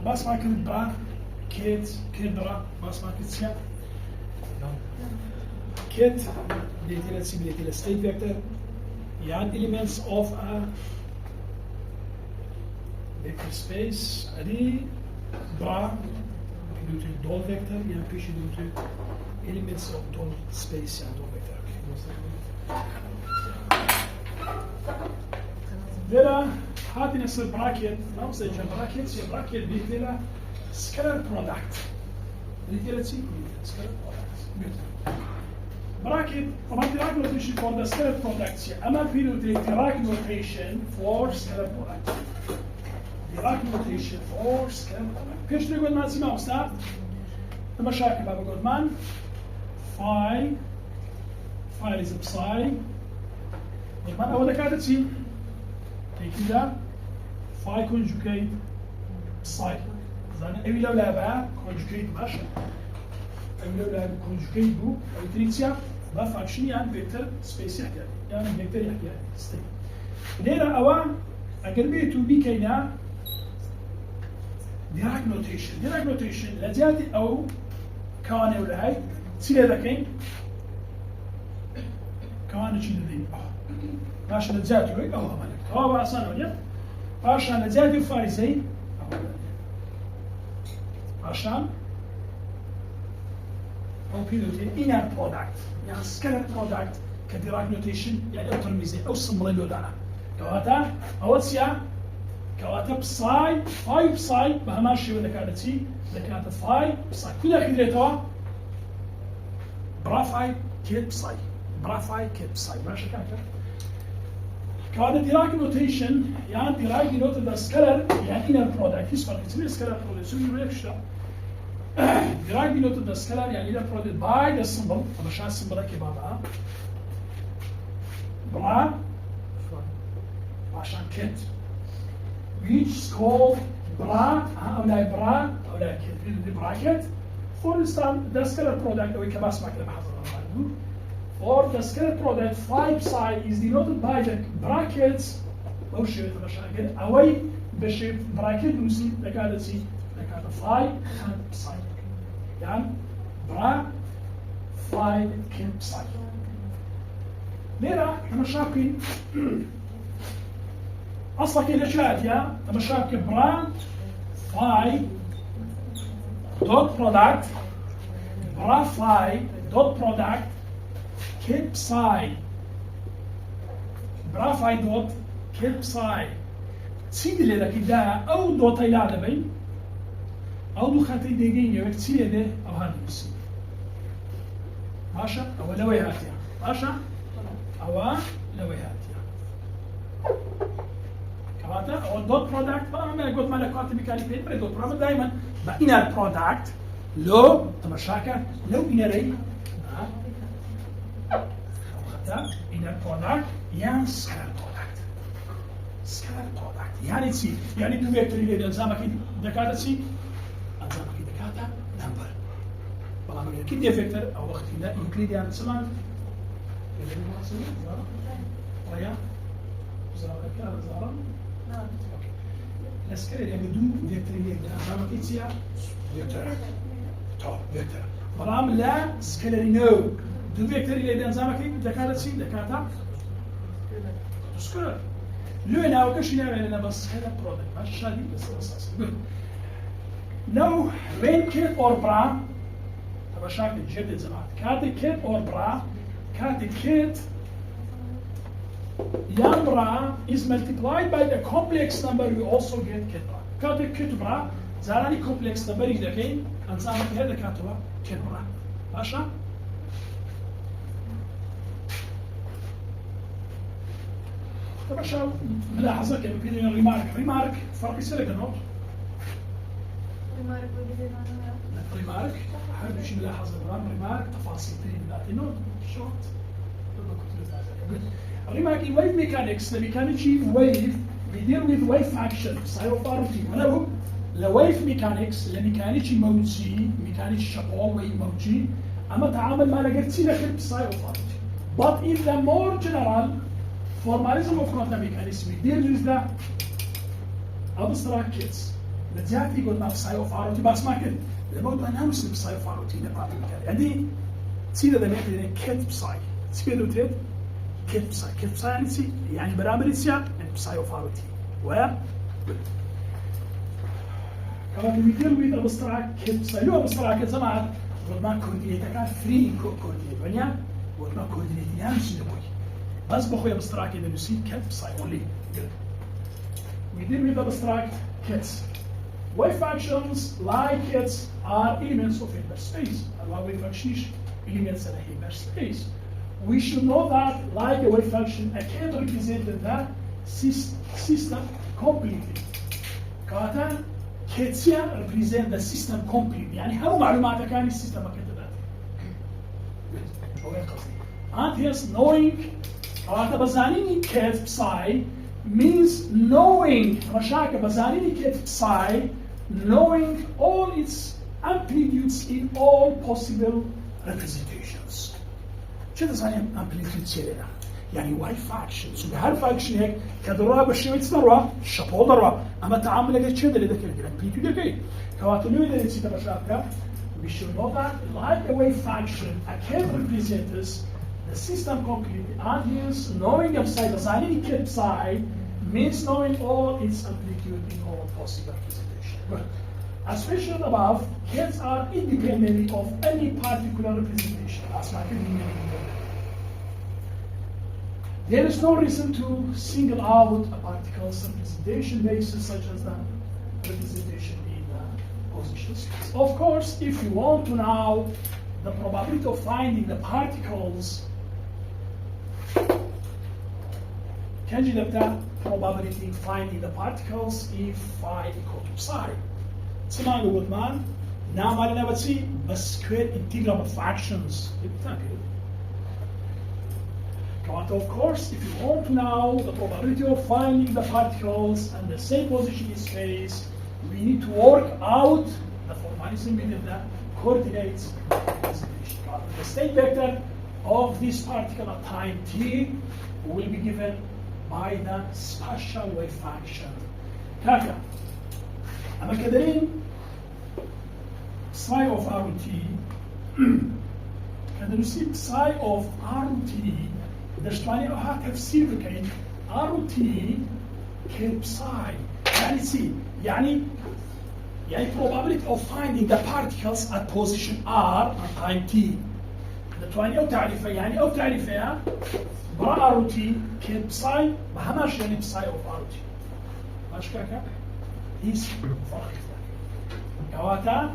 باس ما كنت برا كيت برا باس ما كنت سيا كيت ديتيلا سيميليتيلا ستيت فيكتور يعني elements of a vector space ادي برا دوت دول فيكتور يعني بيش دوت elements of دول space يعني دول فيكتور ديلا هذه نفس البراكيت نفس البراكيت هي براكيت ديتيلا سكالر برودكت ديتيلا سكالر برودكت bracket طبعا Dirac notation for the scalar product أما في Dirac notation for scalar product Dirac notation for scalar product كيش نقول ما نسمع أستاذ المشاكل بابا جولدمان phi is psi جولدمان أول كاتب سي كذا phi conjugate psi زين أبي لو لعبها conjugate ماشي أبي لو لعب conjugate بو أو تريتيا بفاكشن يعني فيكتور سبيس يحكي يعني فيكتور يحكي ستيت ليرا أوان أقربيه تو بي كينا ديراك نوتيشن لجاتي أو كواني ولا هاي سيلا ذاكين كواني شنو ذي باش لجاتي وي أو مالك هو أصلا ولا عشان لجاتي فارسي عشان أو بيلوتي inner product يعني scalar product كديراك نوتيشن يعني أو ترميزي أو سمبل لودانا كواتا أول سيا كواتا بساي فاي بساي بهماشي ولا كانتي لكانت فاي بساي كلها كدريتوا برافاي كيت بساي برافاي كيت بساي ماشي كانت كواتا ديراك نوتيشن يعني ديراك نوت ذا scalar يعني inner product يسمى كتير scalar product سوي ريكشة Dirac denoted the scalar يعني either produced by the symbol طب عشان السمبل هيك بابا برا عشان كت which is called برا أو لا برا أو لا كت the bracket for instance the scalar product أو كما اسمع كده بحضر for the scalar product phi psi is denoted by the brackets أو شيء طب عشان كده أوي بشيء bracket نسي لكادتي فاي كيمب يعني برا فاي كيمب سايت ليرا انا شاكين اصلا كده شات يا انا شاكي برا فاي دوت برودكت برا فاي دوت برودكت كيمب ساي برا فاي دوت كيمب ساي تسيدي ليرا كده او دوت يلا بين أو دو خاطري دقيقة يوك تسيلي ده أو هذا بسي ماشا أو لوي هاتيا ماشا أو لوي هاتيا كواتا أو الدوت برودكت بقى ما قلت مالك كاتب بكالي بيت بري دوت برودكت دايما بإنر برودكت لو تمشاكا لو إنري أو خطا إنر برودكت يعني سكالر برودكت يعني تسي يعني دو فيكتوري ليه أنزامك دكاتا تسي أنزامك دكاتا نمبر والله من كده فيكتور أو وقت هنا يوكليد يعني سمان ريا زارا الاسكالر يعني دو فيكتوري ليه أنزامك إتسيا فيكتور تو فيكتور برام لا سكالري نو دو فيكتوري ليه أنزامك دكاتا تسي دكاتا سكالر لو أنا وكش نعمل أنا بس هذا برودكت ماشي شادي بس أساس. Now when kit or bra طبعا شاكل جدد زمان كاتي kit or bra كاتي kit young bra is multiplied by the complex number we also get kit bra كاتي kit bra زاراني complex number إذا كين أنزامك هذا كاتوا kit bra ماشي طبعا شو ملاحظة كيف كده ريمارك فرق يصير كنوت ريمارك حابب شيء ملاحظة ريمارك تفاصيل تانية نوت شورت ريمارك in wave mechanics the mechanics wave we deal with wave function سيوفارتي ولو لويف ميكانيكس الميكانيكي موجي ميكانيكي شغال وي موجي أما تعامل مع لقيتي لك سيوفارتي but in the more general formalism of quantum mechanics we deal with the abstract kits لجاتي قلنا بساي اوف ار او تي بس ما كده الموضوع انا مش بساي اوف ار او تي نباتي يعني تسيدا ده يعني كت بساي تسيدا دوتيت كت بساي يعني سي يعني برامج سيا يعني بساي اوف ار او تي و كمان بيدير ويد ابستراك كت بساي لو ابستراك زمان قلنا كوردينيت كان فري كوردينيت ونيا قلنا كوردينيت يعني شنو بس بخويا ابستراك اذا نسي كت بساي اونلي we deal with abstract kits. Wave functions like kits are elements of hyperspace. Allow wave functions elements in a hyperspace. We should know that like a wave function, I can represent the system completely. كاتا كيتسيا represent the system completely. يعني هم معلومات كان السيستم كتبت. And yes, knowing كاتا بزانيني كيت بساي means knowing رشاكة بزانيني كيف psi knowing all its amplitudes in all possible representations. شو تزاني amplitude سيرنا؟ يعني واي فاكشنز وبهال فاكشن هيك كدروا بشوية دروا شابو دروا أما تعامل لقيت شو ده اللي ذكر الامبليتيود لقيت كواتنو إذا نسيت رشاكة we should know that like a wave function I can represent this the system completely and hence knowing of psi بزانيني كيف psi means knowing all its amplitude in all possible representations. Good. As mentioned above, kits are independent of any particular representation. There is no reason to single out a particle's representation basis such as the representation in the position space. Of course, if you want to know the probability of finding the particles, can you get that probability of finding the particles if phi equal to psi? سمعنا قلنا نعمل نبتي بس square integral of fractions. Of course, if you want to know the probability of finding the particles and the same position in space, we need to work out the formalism within the coordinates representation. The state vector of this particle at time t will be given by the spatial wave function. كاكا أما كدرين psi of RT كده نسيب psi of RT درشتواني أوها تفسير بكين RT كpsi يعني سي يعني probability of finding the particles at position R at time t درشتواني أو تعريفة يعني أو تعريفة برا RT كpsi بهماش يعني psi of RT ماش كاكا هيس فرق كواتا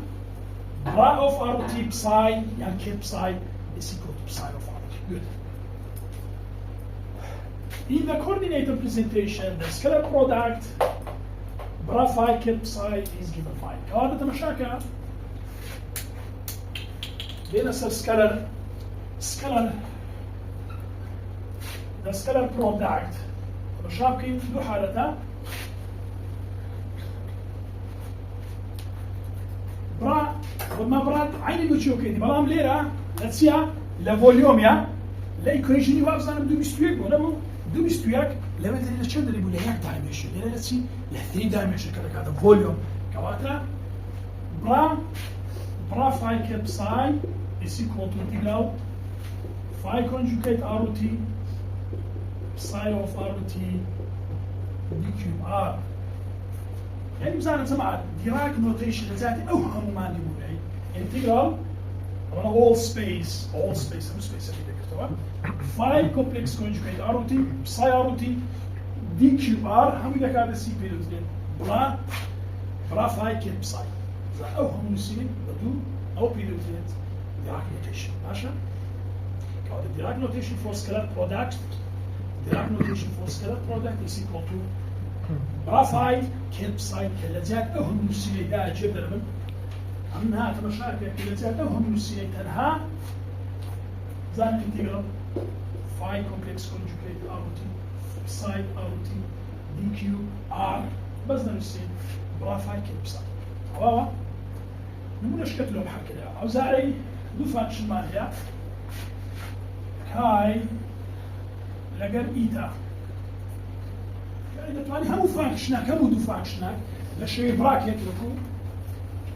برا of RT psi يعني kpsi is equal to psi of RT. Good. In the coordinate representation, the scalar product bra phi kpsi is given phi. كواتا تمشاكا بين the scalar product مشابكين ذو حالته برا وما برا عيني بتشوف كذي برام ليرة نتسيا لفوليوم يا لا إيكويشني وابزانا بدو مستويك ولا مو بدو مستويك لما تري لشون اللي بيقول لك دايمنشن لا نتسي ل3 دايمنشن كذا هذا فوليوم كواتا برا فاي كاب ساي is equal to integral phi conjugate RT psi of RT dqr يعني مثلا سمعت ديراك نوتيشن ذاتي اوهم ما نقول انتجرال طبعا all space no space اللي ذكرتوها phi complex conjugate RT psi RT dqr هم اذا كان السي بي برا phi كيب psi اذا اوهم نسيب بدو او بيريود ديراك نوتيشن ماشي كده ديراك نوتيشن for scalar product Dirac notation for scalar product is equal to برافاي كيب ساين كالجات أهم نسيني دا جدا من أمنها تمشاركة كالجات أهم نسيني تنها زان انتجرال phi complex conjugate RT psi RT dqr بس نسين برافاي كيب ساين واوا نمونا شكتلو بحكي لها أوزاري دو فانكشن مالها هاي لقر إيتا يعني هم فانكشناك هم دو فانكشناك لشيء براكت لكو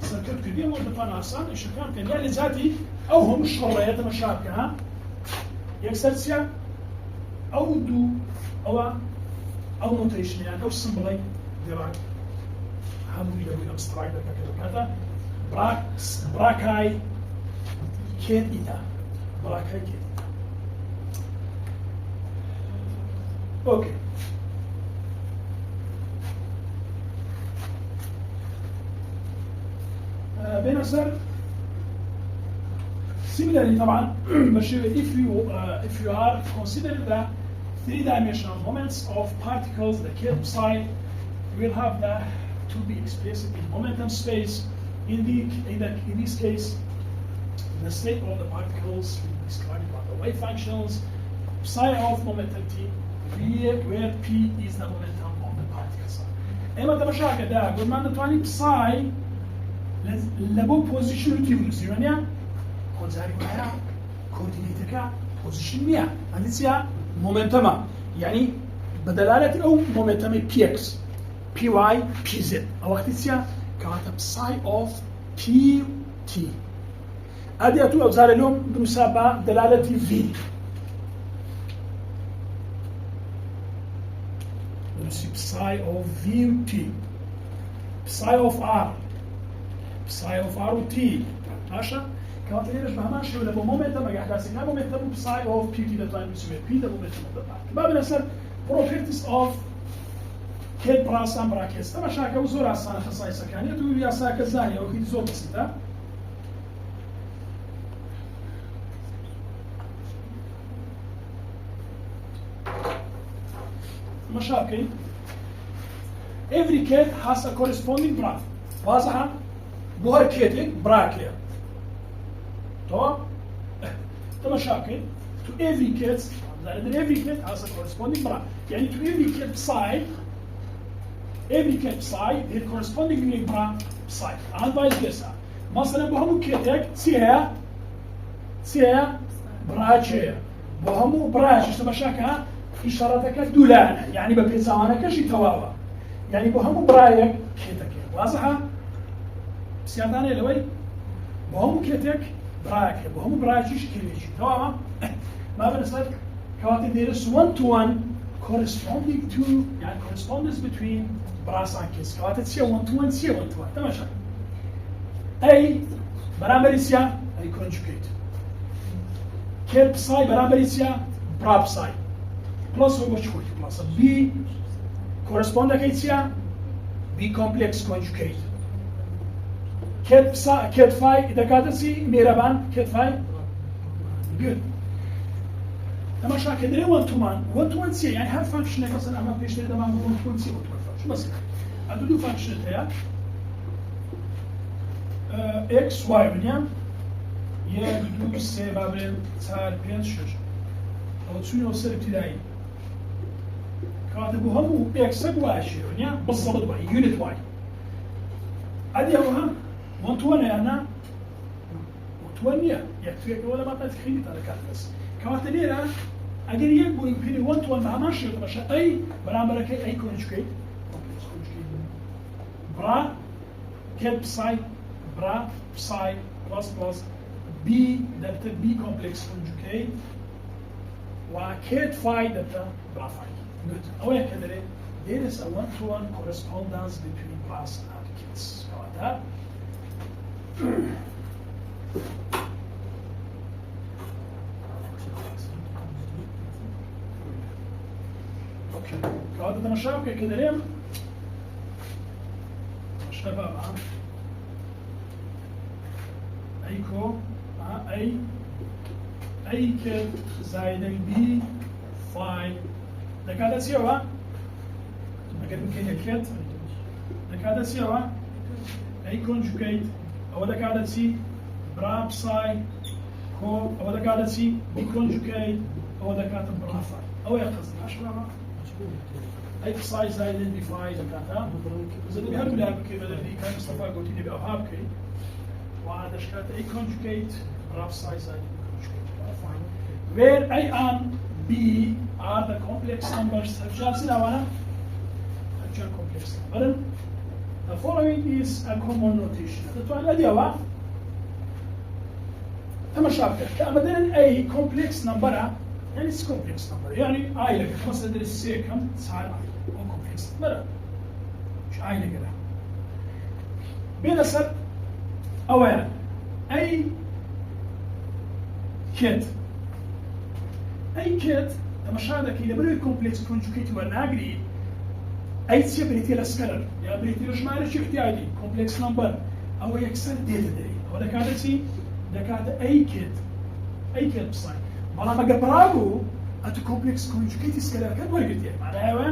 سركت كدي مو دفن إيش كان يعني ذاتي أو هم الشغلات مشابكة ها يكسرسيا أو دو أو نوتيشن يعني أو سمبلي دراك هم يدوي أبستراكت كذا براكاي كيت إيتا براكاي كيت أوكي بنصر similarly طبعا if you are considering the three-dimensional moments of particles, the K psi will have the to be expressed in momentum space. In this case, the state of the particles will be described by the wave functions psi of momentum t, where p is the momentum of the particles. اما تمشى كده قلنا ما نتواني psi لبو position تيبلس يعني كونزاري معايا كوردينيتك position مية عندي مومنتما يعني بدلالة أو مومنتم بي اكس بي واي بي زد أو وقتها كاتب ساي أوف بي تي أدي أتو أوزار اليوم بمسابة دلالة في نسيب ساي أوف في تي ساي أوف ار ساي أوف ار تي ماشي كانت ليش بهماش ولا بمومنتم قاعد حاسين مومنتم بساي اوف بي تي ده تايم بيسمى بي ده مومنتم ده ما بنسال properties of كيد براسان براكيس تما شاكا وزور اسان خصائص كانيه تو يا ساكا زانيه او كيد زور بسيطه مشاكل every kid has a corresponding graph واضحه بوهر كيتك براكيا تو مشاكل to every kid every kid has a corresponding graph يعني to every kid psi their corresponding graph psi and vice versa مثلا بهمو كيتك سيها براجية بهمو براجية تو مشاكل إشارتك دولانة يعني ببين زمانك شي تواوا يعني بهمو برايك كيتك واضحة سياداني لوي بهمو كيتك براك بهم براجيش كليش تمام ما بنسال كواتي there is one to one corresponding to يعني correspondence between براس and kiss كواتي تسيا one to one سيا one to one تمام أي برابر سيا أي conjugate كيب ساي برابر سيا براب ساي plus هو شوي plus B correspond كيسيا B complex conjugate كيت فاي إذا كانت سي ميرابان كيت فاي good لما شاكل دري one to one سي يعني هاد فانكشن مثلا أما بيش تريد أما one to one سي one to one شو بس عندو دو فانكشن تاعها x y بنيام يدو سي بابل تار بين شش أو تسوي وصل ابتدائي كاتبو همو x واشي بنيام بالضبط واي unit y عادي هو هم one to one أنا one to one يكفي ولا ما تدخلني ترى كاتبس كواتليرا أجري يبغى يمكن one to one مع ماشي مش أي برامبرك أي كونجكيت برا كيب ساي برا ساي بلس بي دبت بي كومبلكس كونجكيت وكيت فاي دبت برا فاي good أوه كده there is a one to one correspondence between brass and kids كواتا اوكي كواتا تمشى اوكي كده ليه شباب ايكو اي كد زائد البي فاي ده كده سيوا اگر ممكن الكد ده كده سيوا اي كونجوجيت او ده كده سي براب ساي كو او ده كده سي بي كونجوجيت او ده كده براب فاي او يقصد اشرا اي ساي زائد البي فاي ده كده زي اللي هرب لعب كده اللي كان مصطفى قلت لي بأوهاب كي وهذا شكات اي كونجوجيت براب ساي زائد where A and B are the complex numbers. هرجع سنة وانا هرجع complex number. The following is a common notation دەتوانێت ئەدیەوە تەماشا بکەن کە ئەمەدەن ئەی کۆمپلێکس نمبەرە یعنی چ کۆمپلێکس نمبەرە یعنی ئای لەگەر مەسەلەن دەرێت سێکەم چوار ئای ئەو کۆمپلێکس نمبەرە چ ئای لەگەرە بێنە سەر ئەوەیە ئەی کێت تەماشا دەکەی لەبەرەوەی کۆمپلێکس کۆنجوکێتی وەرناگری ئەی چیە بریتێ لە سکەلەر یا بریتێ لە ژمارەی احتیاجی کۆمپلێکس نمبەر ئەوە یەکسەر دێتە دەرێ ئەوە دەکاتە چی دەکاتە ئەی کێت بسای بەڵام ئەگەر برا بوو ئەتو کۆمپلێکس کۆنجوکێتی سکەلەرەکەت وەرگرتێ معناهەوە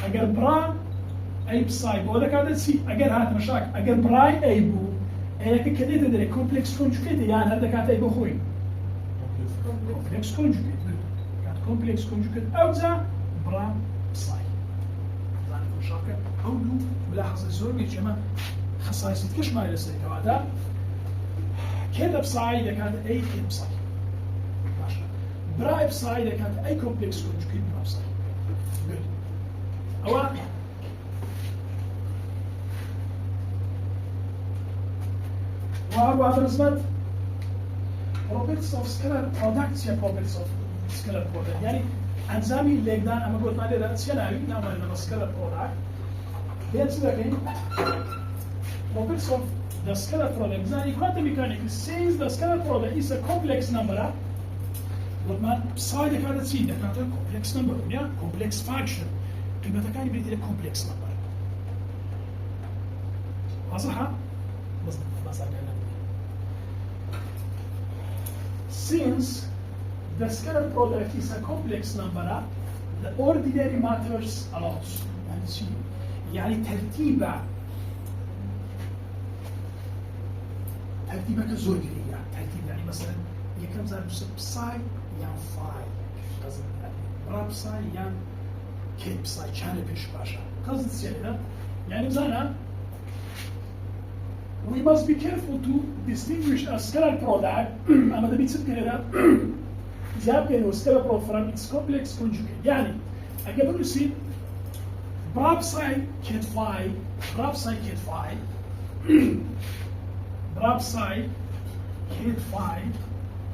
ئەگەر برا ئەی بسای بۆ دەکاتە چی ئەگەر هاتمە شاک ئەگەر برای ئەی بوو ئەیەکە کە دێتە دەرێ کۆمپلێکس کۆنجوکێتی یان هەر دەکاتە ئەی بۆ خۆی کۆمپلێکس کۆنجوکێت کۆمپلێکس کۆنجوکێت ئەوجا برا بسای شاكر أو دو ملاحظة زور بيجمع خصائص كش ما يلسه كوادا كذا بصاي إذا كانت أي كذا بصاي برا بصاي إذا كانت أي كومبلكس كونجوكيت برا بصاي good أول وهذا رسمت properties of scalar products يا properties of scalar product يعني أنزامي لقدان أما قلت ما لي سيناريو نعمل لما scalar product بيت لكن properties of the scalar product زاني quantum mechanics says the scalar product is a complex number قلت ما بصايد كانت سيدة كانت complex number يا complex function قيمتها كان بيت لك complex number واضحة؟ بس since the scalar product is a complex number, the ordinary matters a lot. يعني ترتيبه كزور قليلة ترتيب يعني مثلا يكم زار بساي يعني فاي برا بساي يعني كيت بساي كان بيش باشا قصد سيادة يعني مثلا we must be careful to distinguish a scalar product أما ده بيتصير كده جاب كأنه scalar product from its complex conjugate يعني أجابه نسيب برابساي كيت فاي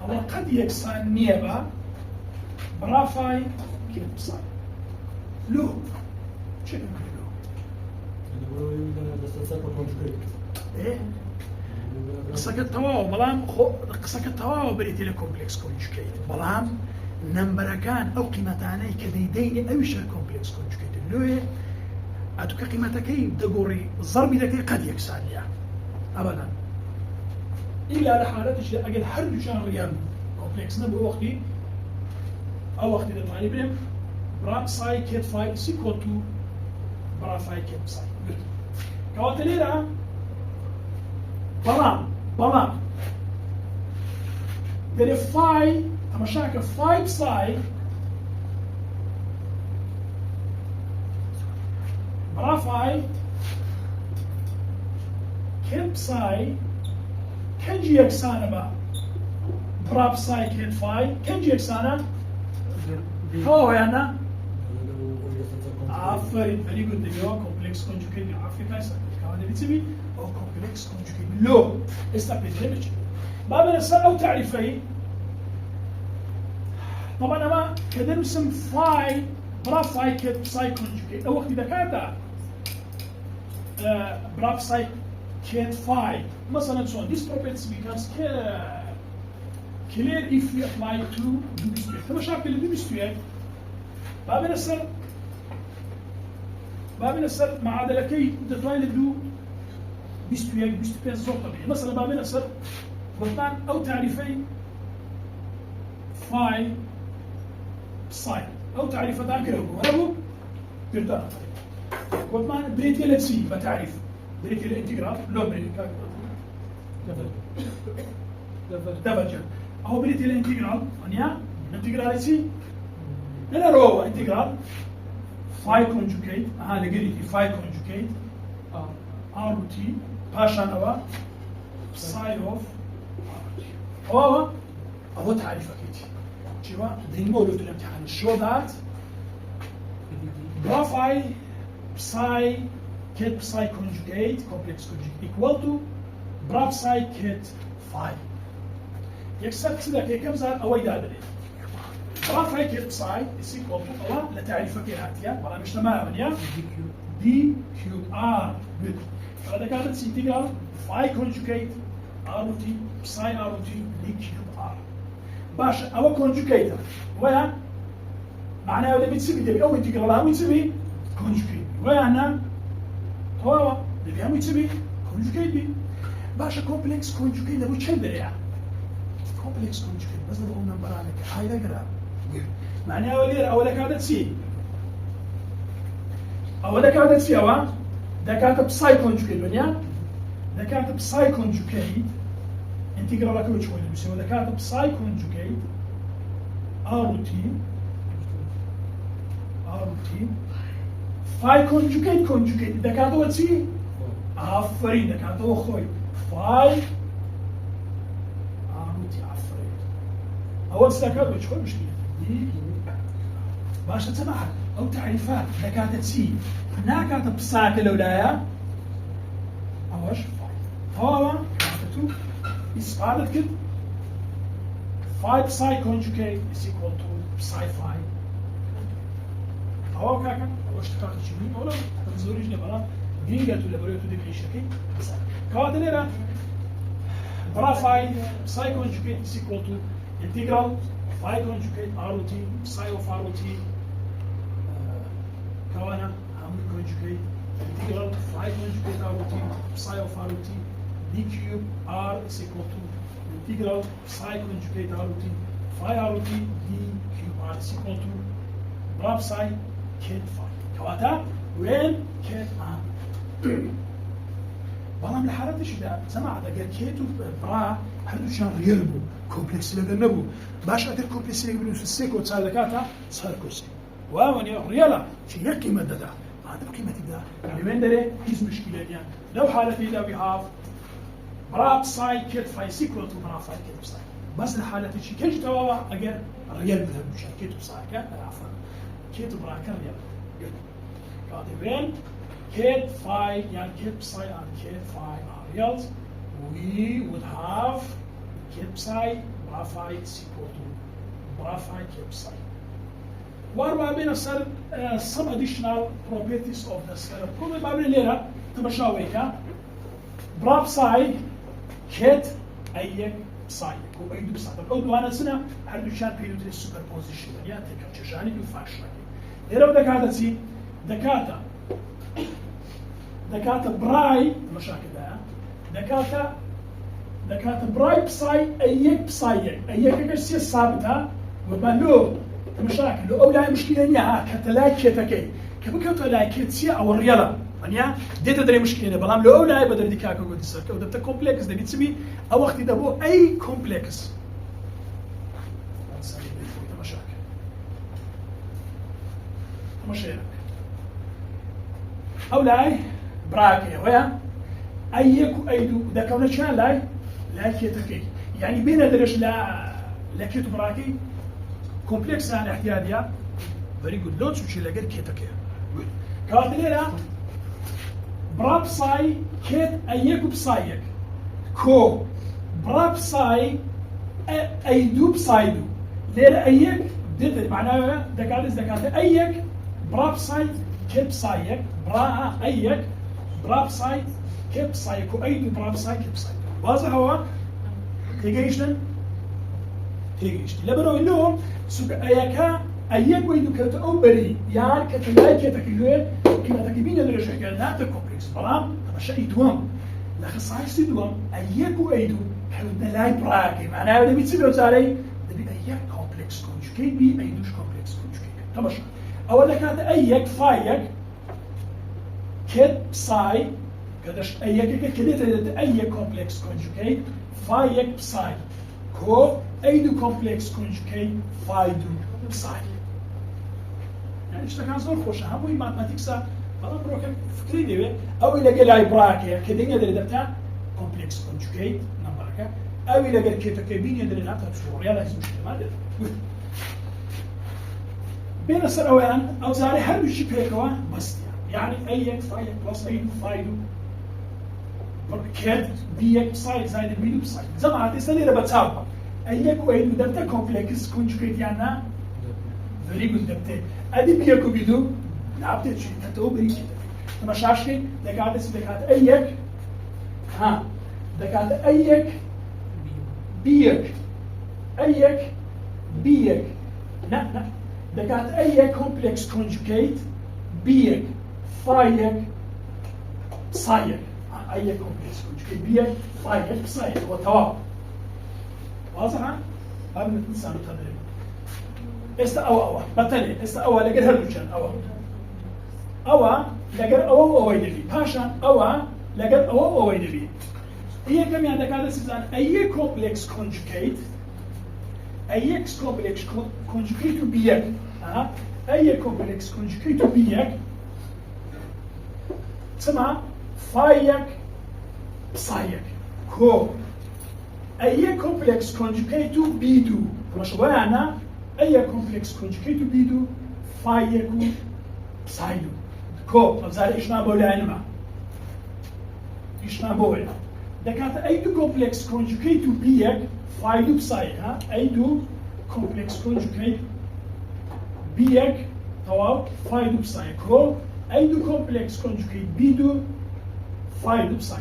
أو قد يكسان نيابة برافاي كيت بساي لو شنو إيه قصة التواو بلام قصة التواو بريتي لكومبلكس كونجوكيت بلام نمبر كان أو قيمتاني كديدين أو شيء كومبلكس كونجوكيت اللي أتوقع قيمتكي دقوري ضرب ذكي قد يكسر يعني أبدا إلا لحالات إيش أجل حرب شان ريال كومبلكس نبغى وقتي أو وقتي المعني بهم برابساي كيت فاي سيكو تو برافاي كيت بساي كواتليرا بلام دريفاي تمشاك فاي بساي برافاي كيت بساي كنجي يكسانا با برابساي كيت فاي كنجي يكسانا هو أنا عفري very good ديو complex conjugate عفري كايسا كمان بيتسمي أو complex conjugate لو استقبل ليمج باب السؤال أو تعريفي طبعا أما كده نسم فاي برافاي كيت بساي conjugate أو وقت إذا كانت برافاي كيت فاي مثلا so this property becomes clear if we apply to Dubus-Tuek. تبغى شاكل Dubus-Tuek باب السر معادلتي دتوين لدو Dubus-Tuek زور طبيعي مثلا باب السر بطان أو تعريفين فاي ساي أو تعريفتان كده هو بيرتاح بطان بريتي لتسي بتعريف بريتي الانتجرال لو بريتي دفجر أو بريتي الانتجرال أنيا انتجراليتي أنا رو انتجرال فاي كونجوكيت هذا قريتي فاي كونجوكيت ار تي باشان أوا ساي اوف هو تعريف أكيد شو دين مولود الامتحان شو ذات برافاي ساي كيت بساي كونجوجيت كومبلكس كونجوجيت equal to برا بساي كيت فاي يكسر كذا كم زاد أو يدادني برا فاي كيت بساي is equal to الله لتعريفك يا هاتيا ولا مش تماما يا دي كيوب ار good فهذا كانت سينتيجرال فاي كونجوجيت ار تي بساي ار تي دي كيوب ار باش أو كونجوجيت ويا معناه ولا بتسمي تبي أو انتجرال هم يسمي كونجوجيت ويا أنا هو اللي هم يسمي كونجوجيت بي باش كومبلكس كونجوجيت ده وش يعني كومبلكس كونجوجيت بس ده قلنا برامج هاي ده كلام معناه ولا كانت سي أولا كانت سي أو ده كانت بساي كونجوجيت بنيا ده كانت بساي كونجوجيت انتجرال لك وش هو اللي بيسوي ده كانت بساي كونجوجيت ار تي فاي كونجوجيت ده كانت وتسي عفرين ده كانت أخوي فاي تي عفرين أول سكر وش هو مشكلة باش تسمعها أو تعريفات ده كانت سي هنا كانت بساك الولاية أوش فاي كانت إسقاطت كده فاي بساي كونجوجيت is equal to بساي فاي هو كاكا أوش تكاكا شمين ولا تنزوريش نبرا جيجات ولا بريتو دي بيشكي كواد ليرا برا فاي بساي كونجوجيت is equal to integral فاي كونجوجيت ار تي بساي اوف ار تي كوانا هم كونجوجيت integral فاي كونجوجيت ار تي بساي اوف ار تي دي كيوب ار is equal to integral psi conjugate RT phi RT d cube r is equal to برا psi ket phi كواتا وين ket r بلام الحالة ايش ده سمع ده كيتو برا هادو شان ريال بو كومبلكس اللي نبو باش هذا الكومبلكس اللي بنو في السيكو تاع لكاتا صار كوسي وامني ريالا شي يكي مدة ده هذا قيمة ده يعني وين دري هيز مشكلة يعني لو حالتي ده we have برا بساي كيت فاي سيكول تو برا فاي كيت بساي بس الحالة تيجي كيج توا أجر ريال بده مش كيت بساي كا عفوا كيت برا كريال جد قاعد وين كيت فاي يعني كيت بساي and كيت فاي are reals we would have كيت بساي برا فاي سيكول تو برا فاي كيت بساي واربعة بين السر some additional properties of the cell كل ما بين ليرة تمشاويكا برا بساي كيت أيك بساي هو أيدو بساي طب أنا سنة هردو شان بيوت السوبر بوزيشن يعني تكتب شاني بيفاش لكن لو دكاتة سي دكاتة براي مشاكل ده دكاتة براي بساي أيك بساي أيك كرسي ثابتة وبالو مشاكل لو أولى مشكلة نيها كتلاقي كتكي كم كتلاقي كتسي أو الرياضة يعني ديتا دري مشكلة بلام لو أولى بدل ديكاكو قد السركة وده بتا كومبلكس ده بيتسمي أو وقت ده بو أي كومبلكس مشاكل أولى براكي ويا أيكو أيدو ده كونه شان لا كيتكي يعني بين درش لا كيتو براكي كومبلكس يعني احتياجية very good loads وشي لقيت كيتكي كاتليلا برا بساي كيت أيكو بسايك كو برا بساي أيدو بسايدو ليلا أيك ديت معناه دكاتة أيك برا بساي كيت بسايك برا أيك برا بساي كيت بسايك وأيدو برا بساي كيت بسايك واضح هو تيجيشن لبنو إنهم سوق أيكا أيك ويدو كتو أو بري يعني كتلاقي كتكلوه كنا تكبين درجة كنا تكومبلكس برام شيء دوام لكن صحيح سيدوام أيك وأيدو كنا لاي براكي معناه ده بيتصير تاري ده بي أيك كومبلكس كونجوجيت بي أيدوش كومبلكس كونجوجيت تماشى أولا كانت أيك فايك كت بساي كداش أيك كده أيك كومبلكس كونجوجيت فايك بساي كو أيدو كومبلكس كونجوجيت فايدو بساي يعني اشتكان زور خوش هموي ماتماتيكسا بلان بروك فكري ديوه او الى قلعي براكي كدين يدري دبتا كومبلكس كونجوجيت نمبركا او الى قل كيتا كيبين يدري ناتا بشور يلا هزم اجتماع بين السنوين او زاري هل بشي بيكوا بس يعني أي إكس فاي بلس أي فاي كات بي إكس سايد زائد بي بسايد زي ما هتستني ده بتساوي أي إكس وأي دبته كومبلكس كونجكت يعني very good دبته أدي بي إكس بيدو نعبت شيء كتو بري كده تما شاشكي دكات أي إكس ها دكات أي إكس بيك أيك بيك لا دكات أيك كومبلكس كونجكيت بيك فايك صايك أيك كومبلكس كونجكيت بيك فايك صايك هو تواب واضح؟ هذا مثل سامي تدريب أو بطلي أو لقد هلوشان أو لقد أو يدبي باشا أو لقد أو يدبي هي كم يعني دكات سيزان أي كومبلكس كونجكيت أي إكس كومبلكس كونجكيت بيك أي كومبلكس كونجكيت بيك تسمع فايك بصايك كو أي كومبلكس كونجكيت بيدو مش وانا أي كومبلكس كونجكيت بيدو فايك بصايدو كو أبزار إيشنا بولا أنما إيشنا بولا دكات أي كومبلكس كونجكيت بيك فايدو بساي أيدو كومبلكس كونجكيت بيك تواو فايدو بساي كو أيدو كومبلكس كونجكيت بيدو فايدو بساي